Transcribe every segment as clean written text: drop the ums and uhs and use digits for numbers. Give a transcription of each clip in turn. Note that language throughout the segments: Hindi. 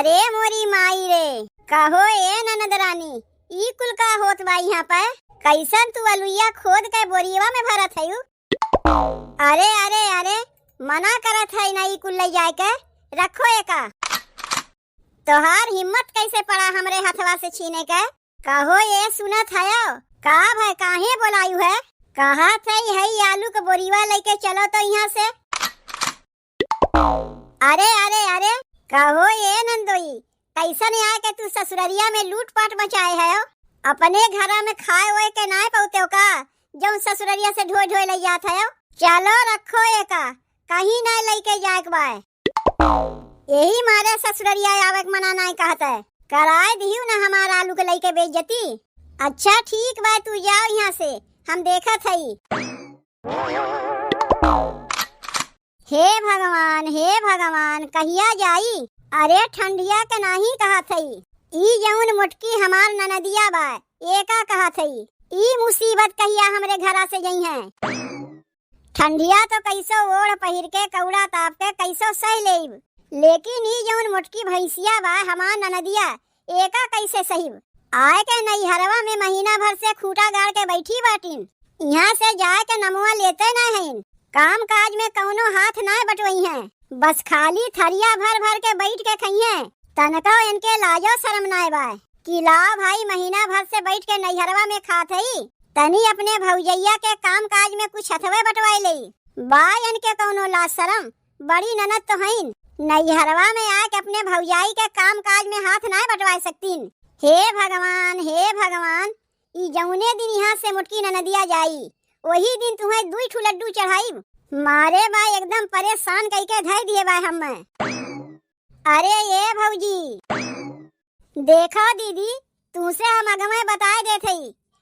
अरे मोरी माई रे, कहो ए ननद रानी, ई कुल का होत बा यहाँ पर? कैसन तू अलुइया खोद के बोरियवा में भरत है? अरे अरे अरे, मना करत है ना ई कुल ले जाए के, रखो एका। तोहार हिम्मत कैसे पड़ा हमरे हथवा से छीने के? कहो ये सुनत है का भाई, काहे बोलायू है? कहा थे है आलू के बोरियवा लेके चलो तो यहाँ से। अरे अरे अरे, कहो ये नंदोई, कैसन आए के तू ससुररिया में लूट पाट मचाए है? अपने घरा में खाए हुए के नाय पौते का, जो ससुररिया से ढोए ढोए ले जात है? चलो रखो एका, कहीं ना लेके जाए के बाय। यही मारे ससुररिया आवे के मना नहीं कहता है, कराए दियो ना हमारा आलू के लेके बेइज्जती। अच्छा ठीक बा, तू जाओ यहाँ से, हम देखत हई। हे भगवान कहिया जाई? अरे ठंडिया के नहीं कहा थई, ई जौन मुटकी हमार ननदिया बा एका कहा थई, ई मुसीबत कहिया हमरे घरा से गई है। ठंडिया तो कैसो ओढ़ पहिर के कौड़ा ताप के कैसो सह लेब, लेकिन ई जौन मुटकी भैंसिया बा हमार ननदिया एका कैसे सहीब? आए के नैहरवा में महीना भर से खूटा गाड़ के बैठी बाटिन, यहाँ से जाए के नमुआ लेते न हैं, काम काज में कौनो हाथ ना बटवई हैं, बस खाली थरिया भर भर के बैठ के खइए। तनका इनके लाजो शर्म ना बा कि लाओ भाई महीना भर से बैठ के नैहरवा में खात हई, तनी अपने भौजैया के काम काज में कुछ हथवे बटवाई ले। बा इनके कौनो लाज शर्म, बड़ी ननद तो हईन, नैहरवा में आके अपने भौजाई के काम काज में हाथ ना बटवा सकतीन। हे भगवान, ई जौने दिन यहाँ से मुटकी ननदिया जाई, वही दिन तुम्हें दुई ठू लड्डू चढ़ाई। मारे बा एकदम परेशान करके धर दिए बा हमें। अरे ये भौजी, देखो दीदी, तुमसे हम अगमे बताए देते,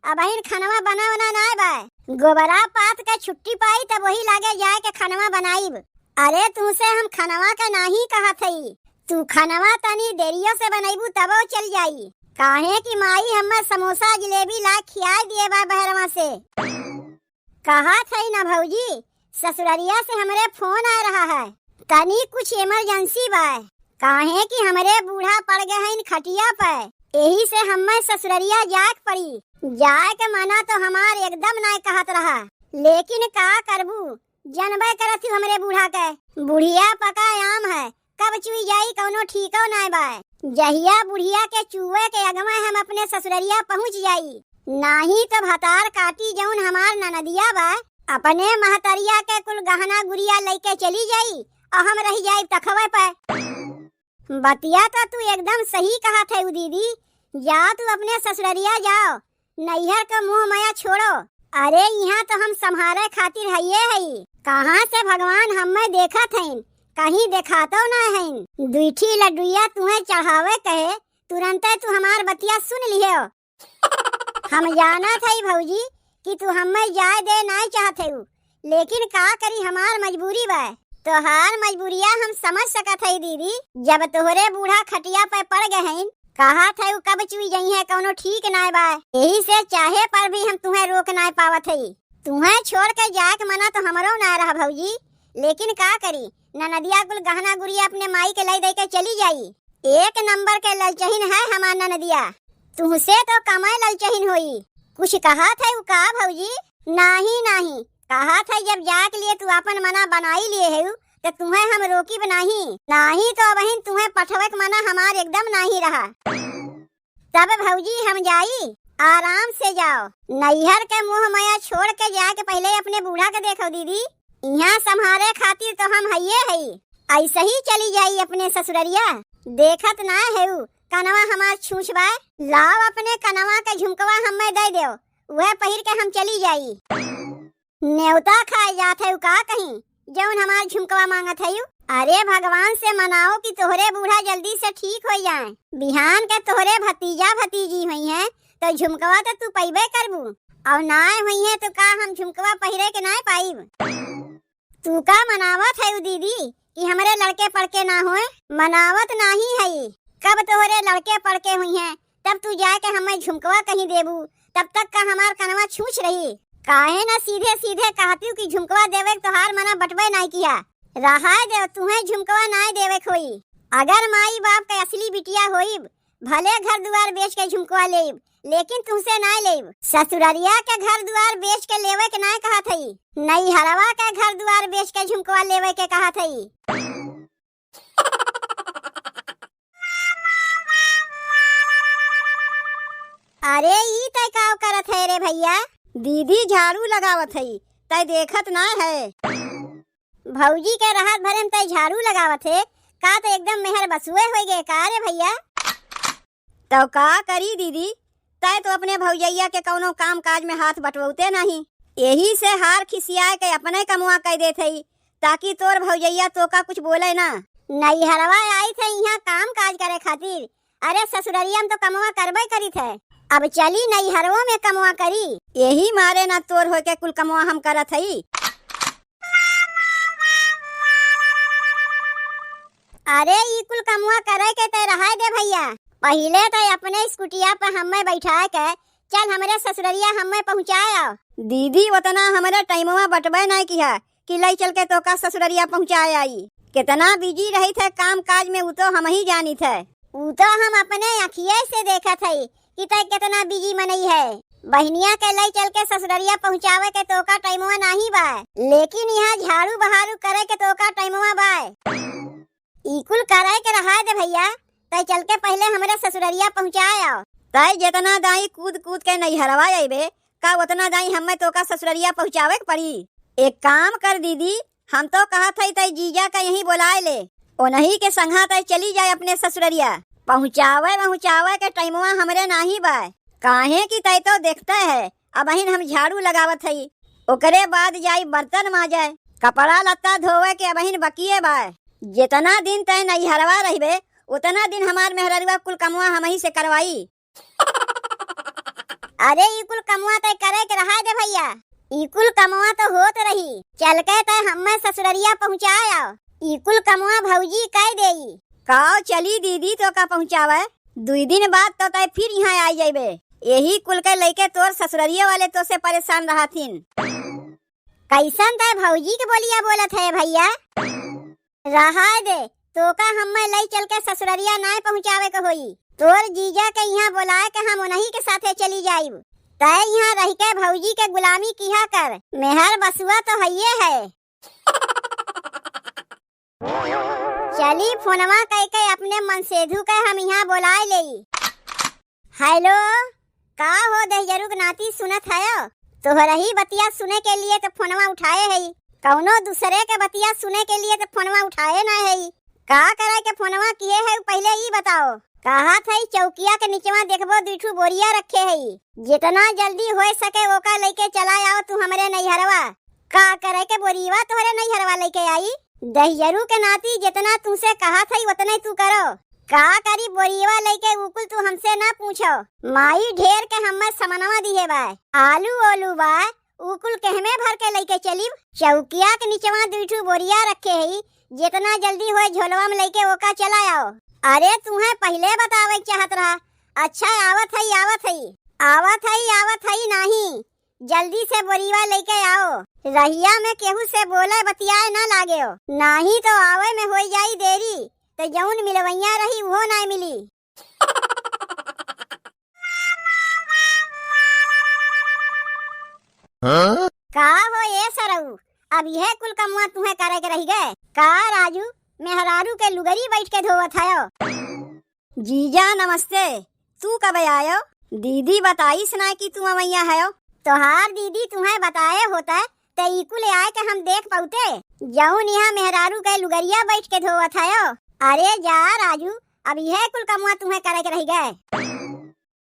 अब इन खनवा बना ना बा, गोबरा पात के छुट्टी पाई तब वही लागे जाए के खनवा बनाईब। अरे तुमसे हम खनवा का नहीं कहा थई, तू खनवा तनी देरियों से बनाईबू तब वो चल जाई, काहे कि माई हमें समोसा जिलेबी ला खिया दिए बा बहरवा से। कहा थई ना भौजी, ससुररिया से हमरे फोन आ रहा है, तनी कुछ इमरजेंसी बा, काहे कि हमरे बूढ़ा पड़ गए हैं खटिया पर, यही से हमें ससुररिया जाए पड़ी। जाए के मना तो हमार एकदम ना कहत रहा, लेकिन का करबू, जनबे करत हूँ हमरे बूढ़ा के, बुढ़िया पका आम है, कब चुई जाई कौनो ठीको ना बा। जहिया बुढ़िया के चूहे के अगवा हम अपने ससुररिया पहुँच जाई, नाही तो भतार काटी जौन हमार ननदिया बा, अपने महतरिया के कुल गहना गुड़िया लेके चली जाई और हम रह जाई तखवे पे। बतिया तो तू एकदम सही कहा थे दीदी, जाओ तू अपने ससुररिया जाओ, नैहर का मुँह माया छोड़ो। अरे यहाँ तो हम संभारे खातिर है, कहाँ से भगवान हमें देखा थे, कहीं देखा तो ना है। दुईठी लड्डुया तुम्हें चढ़ावे कहे, तुरंत तू हमार बतिया सुन लियो। हम जाना था भौजी कि तू हमें जाए दे नहीं चाहते हो, लेकिन का करी हमार मजबूरी बा, तोहार मजबूरिया हम समझ सकत है दीदी। जब तोहरे बूढ़ा खटिया पे पड़ गए हैं, कहा था कब चुई गई है कौनो ठीक ना बा, यही से चाहे पर भी हम तुम्हें रोक ना पावत है। तुम्हें छोड़ के जाए के मना तो हमरो ना रहा भौजी, लेकिन का करी, ननदिया कुल गहना गुड़िया अपने माई के लाई दे के चली जाई। एक नंबर के ललचहीन है हमार ननदिया, तुमसे तो कमाई ललचहीन होई। कुछ कहा था का भौजी? नहीं कहा था जब जाके लिए तू अपन मना बनाई लिए है तो तुम्हें हम रोकी नहीं तो अब तुम्हें पठवे के मना हमार एकदम नहीं रहा। तब भौजी हम जाई, आराम से जाओ, नैहर के मुँह माया छोड़ के जाके पहले अपने बूढ़ा के देखो दीदी, यहाँ संभारे खातिर तो हम है, ऐसे ही चली जाई अपने ससुररिया। देखत ना है कनवा हमार छूछ बा, लाओ अपने कनवा के झुमकवा हमें दे दो, वह पहिर के हम चली जाई। न्योता खाए जात है का कहीं जौन हमार झुमकवा मांगत है? अरे भगवान से मनाओ कि तोहरे बूढ़ा जल्दी से ठीक हो जाए, बिहान के तोहरे भतीजा भतीजी हुई है तो झुमकवा तो तू पैबे करबू, और ना हुई है तो का हम झुमकवा पहिरे के ना पाईब। तू का मनावत है दीदी कि हमारे लड़के पड़के ना होए? मनावत नहीं है, कब तोहरे लड़के पड़के हुई हैं तब तू जाके हमें झुमकवा कहीं देबू, तब तक का हमार कनवा छूछ रही। काहे ना सीधे सीधे कहती कि झुमकवा देवे तोहार मना बटवे नहीं किया, रहा दे तुम्हें झुमकवा नहीं देवे खोई। अगर माई बाप के असली बिटिया होइब भले घर दुआर बेच के झुमकवा लेब, लेकिन तुमसे ना लेब। ससुररिया के घर दुआर बेच के लेवे के ना कहा थई, नैहरवा के घर दुआर बेच के झुमकवा लेवे के कहा थई। अरे ई तय का करत है रे भैया? दीदी झाड़ू लगावत है, तय देखत ना है। भौजी के राहत भरे में तय झाड़ू लगावत है का? तो एकदम मेहर बसुए हो गए का रे भैया? तो का करी दीदी, तय तो अपने भौजैया के कौनो काम काज में हाथ बटवते नहीं, यही से हार खिसिया के अपने कमुआ कह देते ही, ताकि तोर भौजैया तो का कुछ बोले ना। नैहरवा आई थे यहाँ काम काज करे खातिर, अरे ससुररिया में तो कमुआ करबे करी थे, अब चली नैहरवो में कमुआ करी, यही मारे ना तोर हो के कुल कमुआ हम करत हई। अरे ई कुल कमुआ करे के ते रहा दे भैया, पहले तो अपने स्कूटिया पे हमें बैठा के चल हमारे ससुररिया हमें पहुँचाया। दीदी उतना हमारे टाइमवा बटबे नहीं किया कि लई चल के तो का ससुररिया पहुँचाए आई। कितना बिजी रही थे काम काज में, वो तो हम ही जानी थे, वो तो हम अपने अखिए से देखा थे कि तय कितना बिजी मनई है। बहनिया के लई चल के ससुररिया पहुँचावे के तो का टाइमवा नहीं बा, लेकिन यहाँ झाड़ू बहारू करे के तो का टाइमवा बा। इकुल करे के रहा दे भैया, तय चल के पहले हमारे ससुररिया पहुँचाया। तय जितना दाई कूद कूद के नैहरवा आइबे का उतना दाई हमें तो का ससुररिया पहुँचावे के पड़ी। एक काम कर दीदी, हम तो कहा था तय जीजा का यही बुलाए ले, उन्हीं के संगा तय चली जाए अपने ससुररिया। पहुँचावे के टाइमवा हमरे नाही बा, काहे की तय तो देखते है अब हम झाड़ू लगावत हई, ओकरे बाद जाई बर्तन माजे, कपड़ा लत्ता धोवे के अब बकिए बा। जितना दिन तय नैहरवा रहिबे उतना दिन हमार मेहररुआ कुल कमुआ हम ही से करवाई। अरे ई कुल कमुआ तय करे के रहा दे भैया, ई कुल कमुआ तो होत रही, चल के तय हमें ससुररिया पहुँचाया। ई कुल कमुआ भौजी कह देई काओ चली दीदी तो का पहुँचावे, 2 दिन बाद तो तय फिर यहाँ आ जाइबे। यही कुल के लेके तोर ससुररिया वाले तो से परेशान रहथिन। कैसन तय भौजी के बोलिया बोलत है भैया? रहा दे तो का हमें लई चल के ससुररिया ना पहुँचावे के होई, तोर जीजा के यहाँ बुलाए के हम उन्हीं के साथे चली जाइब। तय यहाँ रह के भौजी के गुलामी किया कर, मेहर बसुआ तो हइये है। चली फोनवा कह के अपने मनसेधु के हम यहाँ बुलाए ले। हेलो, का हो दहजरू नाती सुनत है? तोहरा ही बतिया सुने के लिए तो फोनवा उठाए है, कौनो दूसरे के बतिया सुने के लिए तो फोनवा उठाए ना है। का करे के फोनवा किए है पहले ही बताओ। कहा था चौकिया के नीचवा देखबो 2 बोरिया रखे है, जितना जल्दी हो सके ओका लेके चला आओ तू हमारे नैहरवा। का करे के बोरिया तोहरे नैहरवा लेके आई? दहियरू के नाती जितना तुमसे कहा था उतना तू करो। का करी बोरिया लेके उकुल तू हमसे ना पूछो, माई ढेर के हमें समनवा दिए बा, आलू ओलू बा, उकुल कहमे भर के लेके चली। चौकिया के नीचवा 2 बोरिया रखे है, जितना जल्दी हो झोलवा में लेके ओका चला आओ। अरे तुम्हें पहले बतावे चाहत रहा। अच्छा आवत है नहीं, जल्दी से बोरिया लेके आओ, रहिया में केहू से बोले बतियाए ना लागे हो, नहीं तो आवे में हो जाई देरी, तो जौन मिलवैया रही वो ना मिली। हाँ? का हो ये सरऊ, अब यह कुल कमुआ तुम्हें करे के रही गए का? राजू मेहरारू के लुगरी बैठ के धोवत है। जीजा नमस्ते, तू कब आयो? दीदी बताईस ना कि तू अवैया है। तोहार दीदी तुम्हें बताए होता तो इकुल आए के हम देख पाउते, जौन यहाँ मेहरारू के लुगरिया बैठ के धोवत है। अरे जा राजू, अब यह कुल कमुआ तुम्हें करे के रही गए।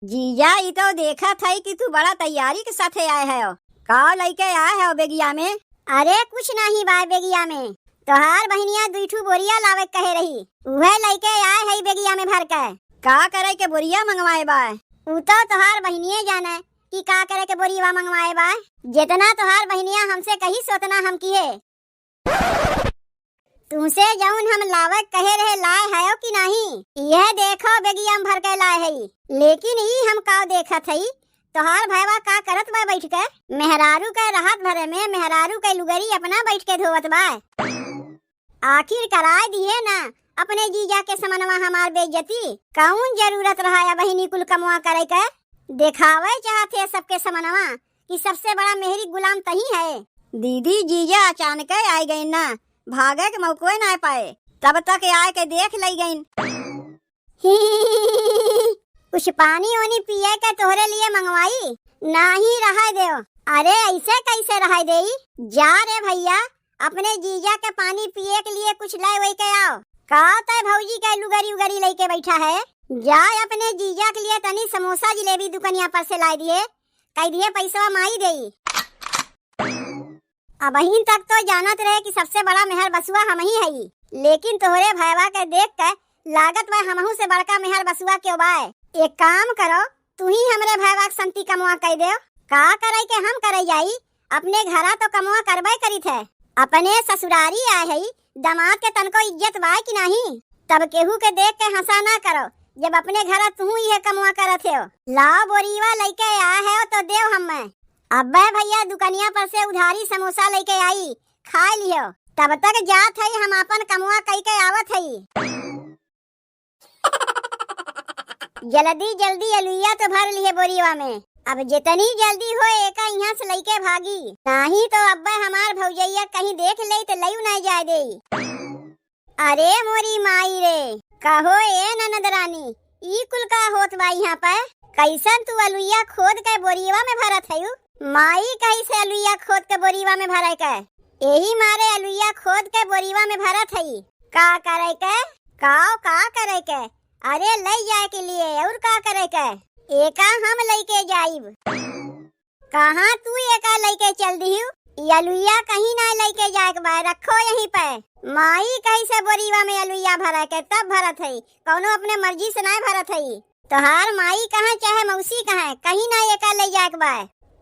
जीजा ये तो देखा था कि तू बड़ा तैयारी के साथ आए है, का लेके आए है बेगिया में? अरे कुछ नहीं बा बेगिया में, तोहार बहनिया 2 बोरिया लावे कहे रही, वह लेके आए है बेगिया में भर के। का करे के बोरिया मंगवाए बा? उ तो तोहार बहनिये जाने कि का करे के बोरिया मंगवाए बा, जितना तोहार बहनिया हमसे कही सोतना हम किए। तुमसे जौन हम लावे कहे रहे लाए है कि नहीं, यह देखो बेगिया में भर के लाए है, लेकिन ई हम का देखा थी तोहार भैया का करत बा बैठ के? मेहरारू के राहत भरे में मेहरारू के लुगरी अपना बैठ के धोवत बा। आखिर कराए दिए ना, अपने जीजा के समनवा हमार बेइज्जती। कौन जरूरत रहा है बहिनी कुल कमवा करे के? दिखावे चाहते सबके समनवा कि सबसे बड़ा मेहरी गुलाम तही है। दीदी जीजा अचानक आ गई ना, भागे के मौके ना पाए, तब तक आए के देख ले गई। कुछ पानी वानी पिए के तोहरे लिए मंगवाई? नहीं रहा दे। अरे ऐसे कैसे रहा दे? जा रे भैया, अपने जीजा के पानी पिए के लिए कुछ ले वही के आओ। का तय भौजी के लुगरी उगरी लेके बैठा है? जा अपने जीजा के लिए तनी समोसा जिलेबी दुकानिया पर से ला दिए, कह दिए पैसा माई देई। अब अहिन तक तो जानत रहे कि सबसे बड़ा मेहर बसुआ हम ही है, लेकिन तोहरे भैया के देख के लागत वह हमहू से बड़का मेहर बसुआ क्यों बाय। एक काम करो, तू ही हमरे भैया संति कमवा कह दे। का करे के हम करे जाई? अपने घरा तो कमवा करबे करी थे, अपने ससुरारी आए है, दामाद के तनको इज्जत बाय कि नहीं? तब केहू के देख के हंसा ना करो, जब अपने घर तू ही कमवा करत हो। लाओ बोरीवा लेके आए है तो देव हमें। अब्बे भैया दुकानिया पर से उधारी समोसा लेके आई, खा लियो, तब तक जात है हम अपन कमवा कई के आवत है। जल्दी जल्दी अलुइया तो भर लिए बोरीवा में, अब जितनी जल्दी हो एक यहाँ से लेके भागी, नहीं तो अब्बे हमार भौजैया कहीं देख ले तो लयू नहीं जाए दे। अरे मोरी माई रे, कहो ए ननद रानी, ई कुल का होत बा यहाँ पर? कैसन तू अलुइया खोद के बोरीवा में भरत है? माई कैसे अलुइया खोद के बोरीवा में भरे के? यही मारे अलुइया खोद के बोरीवा में भरत है। का करे के? का करे के? अरे ले जाए के लिए और का करे के? एका हम लेके जाइब। कहाँ तू एका लेके चल दी? अलुइया कहीं ना लेके जाए के बा, रखो यहीं पे। माई कैसे बोरीवा में अलुइया भरा के तब भरत है, कौनो अपने मर्जी से नहीं भरत है। तोहार माई कहाँ चाहे मौसी कहाँ, कहीं ना एका ले जाए के बा।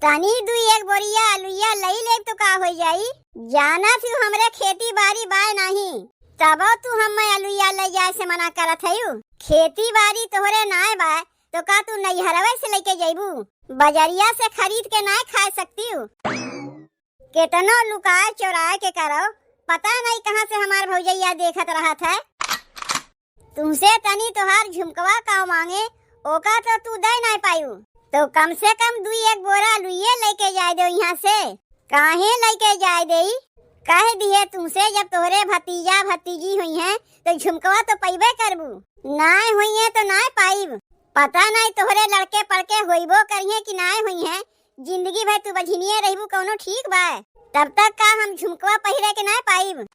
तनी दू एक बोरिया अलुइया ले ले तो का हो जाई? जाना तू हमरे खेती बाड़ी बाय नहीं, तब तू हमें अलुइया ले जाए से मना करत है। खेती बाड़ी तोहरे नाय बा तो का तू नैहरवे से लेके जाइबू? बाजारिया से खरीद के ना खा सकती हूँ। कितनो लुकाए चोराए के करो, पता नहीं कहाँ से हमार भौजैया देखत रहा था। तुमसे तनी तोहार झुमकवा का मांगे, ओका तो तू दे नहीं पायू, तो कम से कम दू एक बोरा लुइये लेके जाए दो यहाँ से। काहे लेके जाए दे? कह दिए तुमसे जब तोहरे भतीजा भतीजी हुई हैं तो झुमकवा तो पैबे करबू, नाय हुई है तो नाय पाइब। पता नहीं तोहरे लड़के पड़के होइबो करिए कि नाय हुई है, जिंदगी भर तू बझिनिए रहबू कौनो ठीक बा? तब तक का हम झुमकवा पहिरे के नाय पाइब।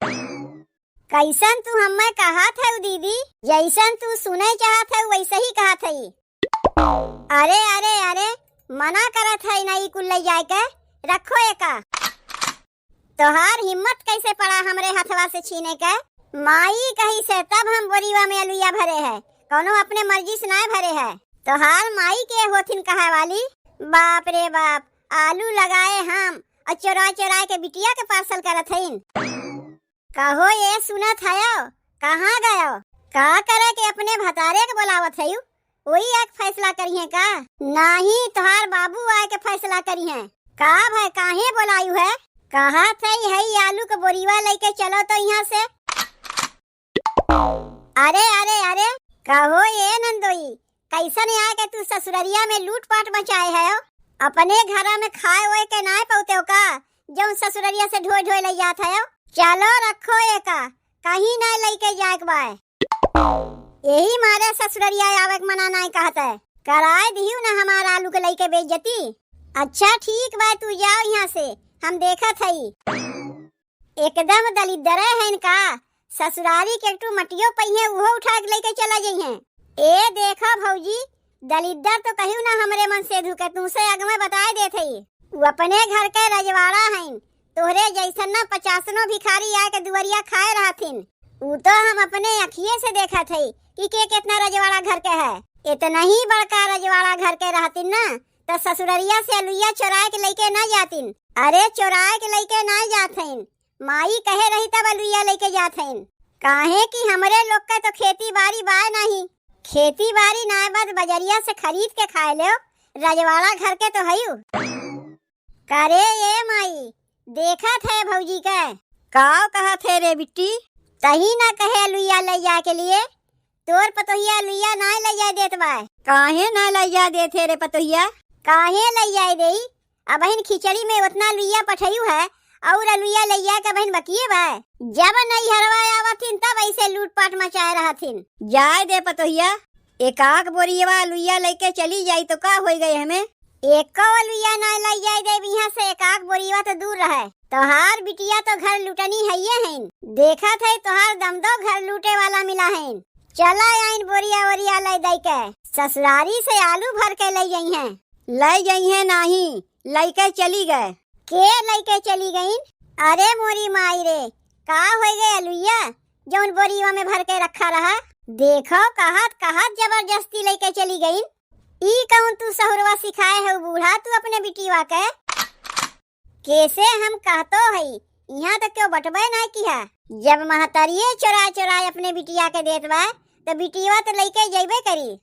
कैसन तू हमें कहत है दीदी? जैसन तू सुने चाहत है वैसे ही कहत है। अरे अरे अरे, मना करत है नहीं कुल ले जाए के, रखो एका। तोहार हिम्मत कैसे पड़ा हमरे हथवा से छीने के? माई कही से तब हम बोरीवा में अलुइया भरे है, कौनो अपने मर्जी से ना भरे है। तोहार माई के होथिन कहा वाली? बाप रे बाप, आलू लगाए हम और चोरा चोरा के बिटिया के पार्सल करत हईन। कहो ये सुनत है, कहाँ गयो? का करे के अपने भतारे के बुलावत है? वही एक फैसला करिए का? नहीं, तोहार बाबू आए के फैसला करिए। का भाई काहे बुलायू है? कहा थे है आलू के बोरीवा लेके चलो तो यहाँ से। अरे अरे अरे, कहो ये नंदोई, कैसन आए के तू ससुररिया में लूट पाट मचाए है? अपने घरा में खाए हुए के ना पौते हो का, जो ससुररिया से ढोए ढोए ले जात है? चलो रखो एका, कहीं ना लेके जाए के बाय। यही मारे ससुररिया आवे के मना नहीं कहता है, कराए दियो ना हमारा आलू के लेके बेइज्जती। अच्छा ठीक बा, तू जाओ यहाँ से, हम देखत हई। एकदम दलिद्दर है इनका, ससुरारी के टू मटियो पहिए उहो उठा के लेके चला जाइए। ए देखा भौजी, दलिद्दर तो कहू ना हमरे मन से धुके, तुमसे अगमे बताए देते ही। वो अपने घर के रजवाड़ा हैं, तोहरे जैसन ना 50 भिखारी आके दुवरिया खाए रहथिन। वो तो हम अपने अखिए से देखा थे कि के कितना रजवाड़ा घर के है। इतना ही बड़का रजवाड़ा घर के रहतिन ना तो ससुररिया से अलुइया चोराए के लेके ना जातिन। अरे चोराए के लेके ना जाथिन, माई कहे रही तब अलुइया लेके जाथिन। काहे कि हमरे लोग का तो खेती बाड़ी बाय नहीं, खेती बाड़ी ना बस बजरिया से खरीद के खाए लो, रजवाड़ा घर के तो हयू। करे ये माई देखा थे भौजी के काव कहा थे रे बिट्टी, तही ना कहे लुइया ले जाए के लिए। तोर पतोहिया लुइया ना ले जाए देत बा। काहे ना ले जा देते रे पतोहिया? काहे ले जाए देई? अब बहन खिचड़ी में उतना लुइया पठयू है और लुइया ले जाए के बहन बकिए बा। जब नहीं हरवा आवथिन तब ऐसे लूटपाट मचाए रहथिन। जाए दे पतोहिया, एक आग बोरियवा लुइया लेके चली जाई तो का हो गए हमें? एक लुइया ना ले जाए दे यहाँ से, एक आग बोरियवा तो दूर रहे। तोहार बिटिया तो घर लुटनी है हैं। देखा थे तोहार दम दो घर लूटे वाला मिला है। चला आइन बोरिया वरिया ले दई के ससुरारी से आलू भर के ले गई हैं। ले गई हैं नहीं, लेके चली गए। के लेके चली गई? अरे मोरी माई रे, का हो गए लुइया जौन बोरिया में भर के रखा रहा? देखो कहत कहत जबरदस्ती लेके चली गई। ई कहूँ तू सहुरवा सिखाए है बूढ़ा तू अपने बिटिया के? कैसे हम कहतो है यहाँ तो क्यों बटबे ना किया? जब महतरिये चुरा चुरा अपने बिटिया के देत बा तो बिटिया तो लेके जइबे करी।